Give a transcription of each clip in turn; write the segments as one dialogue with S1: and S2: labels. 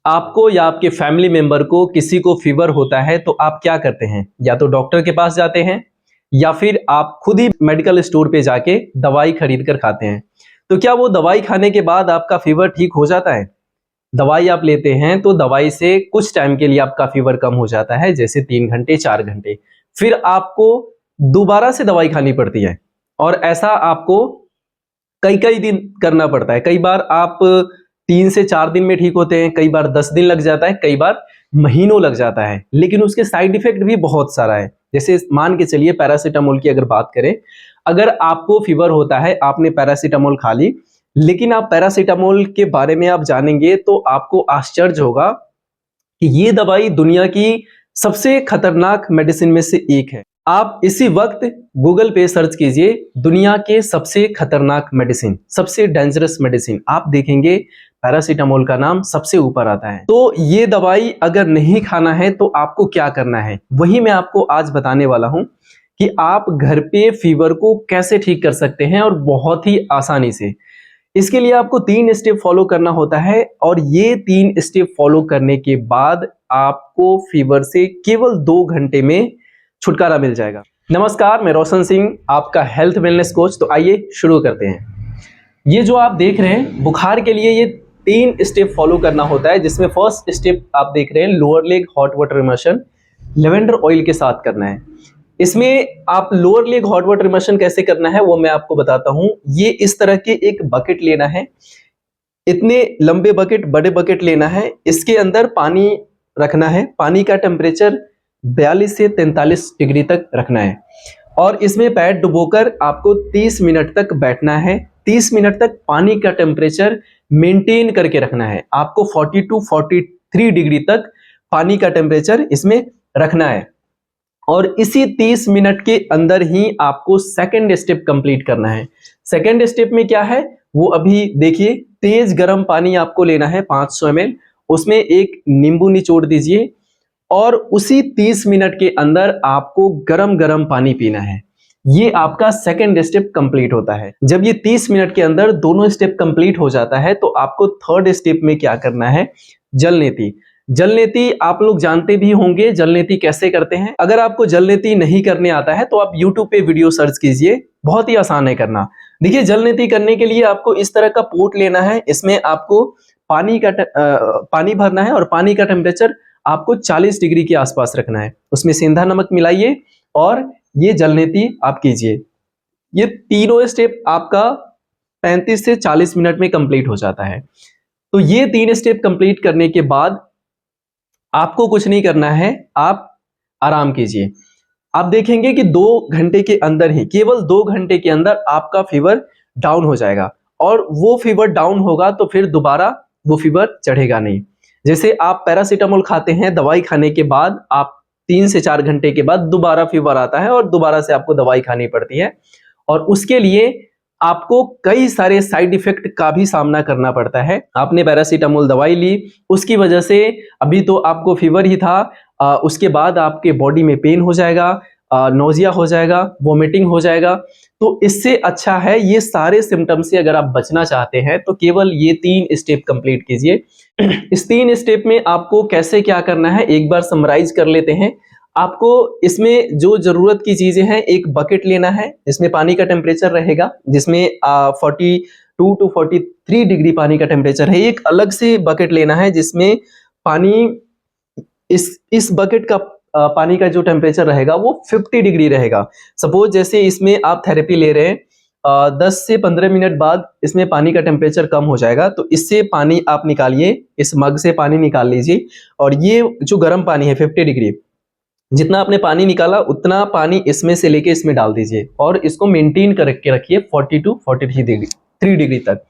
S1: आपको या आपके फैमिली मेंबर को किसी को फीवर होता है तो आप क्या करते हैं? या तो डॉक्टर के पास जाते हैं या फिर आप खुद ही मेडिकल स्टोर पे जाके दवाई खरीद कर खाते हैं। तो क्या वो दवाई खाने के बाद आपका फीवर ठीक हो जाता है? दवाई आप लेते हैं तो दवाई से कुछ टाइम के लिए आपका फीवर कम हो जाता है, जैसे 3 घंटे 4 घंटे। फिर आपको दोबारा से दवाई खानी पड़ती है और ऐसा आपको कई कई दिन करना पड़ता है। कई बार आप 3 से 4 दिन में ठीक होते हैं, कई बार 10 दिन लग जाता है, कई बार महीनों लग जाता है। लेकिन उसके साइड इफेक्ट भी बहुत सारा है। जैसे मान के चलिए पैरासीटामोल की अगर बात करें, अगर आपको फीवर होता है, आपने पैरासीटामोल खा ली, लेकिन आप पैरासीटामोल के बारे में आप जानेंगे तो आपको आश्चर्य होगा कि ये दवाई दुनिया की सबसे खतरनाक मेडिसिन में से एक है। आप इसी वक्त गूगल पे सर्च कीजिए दुनिया के सबसे खतरनाक मेडिसिन, सबसे डेंजरस मेडिसिन, आप देखेंगे पैरासीटामोल का नाम सबसे ऊपर आता है। तो ये दवाई अगर नहीं खाना है तो आपको क्या करना है, वही मैं आपको आज बताने वाला हूं कि आप घर पे फीवर को कैसे ठीक कर सकते हैं और बहुत ही आसानी से। इसके लिए आपको 3 स्टेप फॉलो करना होता है और ये 3 स्टेप फॉलो करने के बाद आपको फीवर से केवल 2 घंटे में छुटकारा मिल जाएगा। नमस्कार, मैं रोशन सिंह, आपका हेल्थ वेलनेस कोच। तो आइए शुरू करते हैं। ये जो आप देख रहे हैं, बुखार के लिए ये 3 स्टेप फॉलो करना होता है, जिसमें फर्स्ट स्टेप आप देख रहे हैं lower leg hot water immersion lavender oil के साथ करना है। इसमें आप lower leg hot water immersion कैसे करना है वो मैं आपको बताता हूं। ये इस तरह के एक बकेट लेना है, इतने लंबे बकेट, बड़े बकेट लेना है। इसके अंदर पानी रखना है, पानी का टेम्परेचर 42 से 43 डिग्री तक रखना है और इसमें पैर डुबोकर आपको 30 मिनट तक बैठना है। 30 मिनट तक पानी का टेम्परेचर मेंटेन करके रखना है। आपको 40 टू 43 डिग्री तक पानी का टेम्परेचर इसमें रखना है और इसी 30 मिनट के अंदर ही आपको सेकंड स्टेप कंप्लीट करना है। सेकंड स्टेप में क्या है वो अभी देखिए। तेज गर्म पानी आपको लेना है 500 ml, उसमें एक नींबू निचोड़ दीजिए और उसी 30 मिनट के अंदर आपको गरम गरम पानी पीना है। ये आपका सेकंड स्टेप कंप्लीट होता है। जब ये 30 मिनट के अंदर दोनों स्टेप कंप्लीट हो जाता है तो आपको थर्ड स्टेप में क्या करना है, जल नीति। जल नीति आप लोग जानते भी होंगे, जल नीति कैसे करते हैं। अगर आपको जल नीति नहीं करने आता है तो आप YouTube पे वीडियो सर्च कीजिए, बहुत ही आसान है करना। देखिए, जल नीति करने के लिए आपको इस तरह का पोट लेना है। इसमें आपको पानी भरना है और पानी का टेम्परेचर आपको 40 डिग्री के आसपास रखना है। उसमें सेंधा नमक मिलाइए और ये जल नीति आप कीजिए। ये तीनों स्टेप आपका 35 से 40 मिनट में कंप्लीट हो जाता है। तो ये 3 स्टेप कंप्लीट करने के बाद आपको कुछ नहीं करना है, आप आराम कीजिए। आप देखेंगे कि 2 घंटे के अंदर ही, केवल 2 घंटे के अंदर आपका फीवर डाउन हो जाएगा और वो फीवर डाउन होगा तो फिर दोबारा वो फीवर चढ़ेगा नहीं। जैसे आप पैरासीटामोल खाते हैं, दवाई खाने के बाद आप 3 से 4 घंटे के बाद दोबारा फीवर आता है और दोबारा से आपको दवाई खानी पड़ती है और उसके लिए आपको कई सारे साइड इफेक्ट का भी सामना करना पड़ता है। आपने पैरासीटामोल दवाई ली, उसकी वजह से अभी तो आपको फीवर ही था, उसके बाद आपके बॉडी में पेन हो जाएगा, नोजिया हो जाएगा, वोमिटिंग हो जाएगा। तो इससे अच्छा है ये सारे सिम्टम से अगर आप बचना चाहते हैं तो केवल ये 3 स्टेप कंप्लीट कीजिए। इस 3 स्टेप में आपको कैसे क्या करना है एक बार समराइज कर लेते हैं। आपको इसमें जो जरूरत की चीजें हैं, एक बकेट लेना है, इसमें पानी का टेम्परेचर रहेगा, जिसमें 42 टू 43 डिग्री पानी का टेम्परेचर है। एक अलग से बकेट लेना है जिसमें पानी, इस बकेट का पानी का जो टेम्परेचर रहेगा वो 50 डिग्री रहेगा। सपोज जैसे इसमें आप थेरेपी ले रहे हैं, 10 से 15 मिनट बाद इसमें पानी का टेम्परेचर कम हो जाएगा, तो इससे पानी आप निकालिए, इस मग से पानी निकाल लीजिए और ये जो गर्म पानी है 50 डिग्री, जितना आपने पानी निकाला उतना पानी इसमें से लेके इसमें डाल दीजिए और इसको मेंटेन करके रखिए 40 टू 43 डिग्री तक।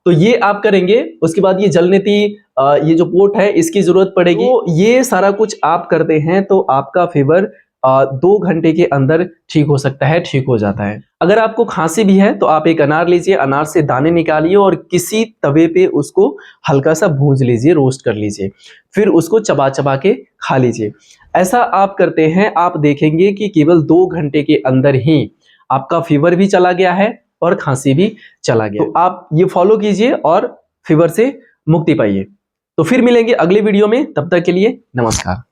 S1: तो ये आप करेंगे। उसके बाद ये जल नीति, ये जो पोट है इसकी जरूरत पड़ेगी। तो ये सारा कुछ आप करते हैं तो आपका फीवर 2 घंटे के अंदर ठीक हो सकता है, ठीक हो जाता है। अगर आपको खांसी भी है तो आप एक अनार लीजिए, अनार से दाने निकालिए और किसी तवे पे उसको हल्का सा भूंज लीजिए, रोस्ट कर लीजिए, फिर उसको चबा चबा के खा लीजिए। ऐसा आप करते हैं, आप देखेंगे कि केवल 2 घंटे के अंदर ही आपका फीवर भी चला गया है और खांसी भी चला गया। तो आप ये फॉलो कीजिए और फीवर से मुक्ति पाइए। तो फिर मिलेंगे अगले वीडियो में, तब तक के लिए नमस्कार।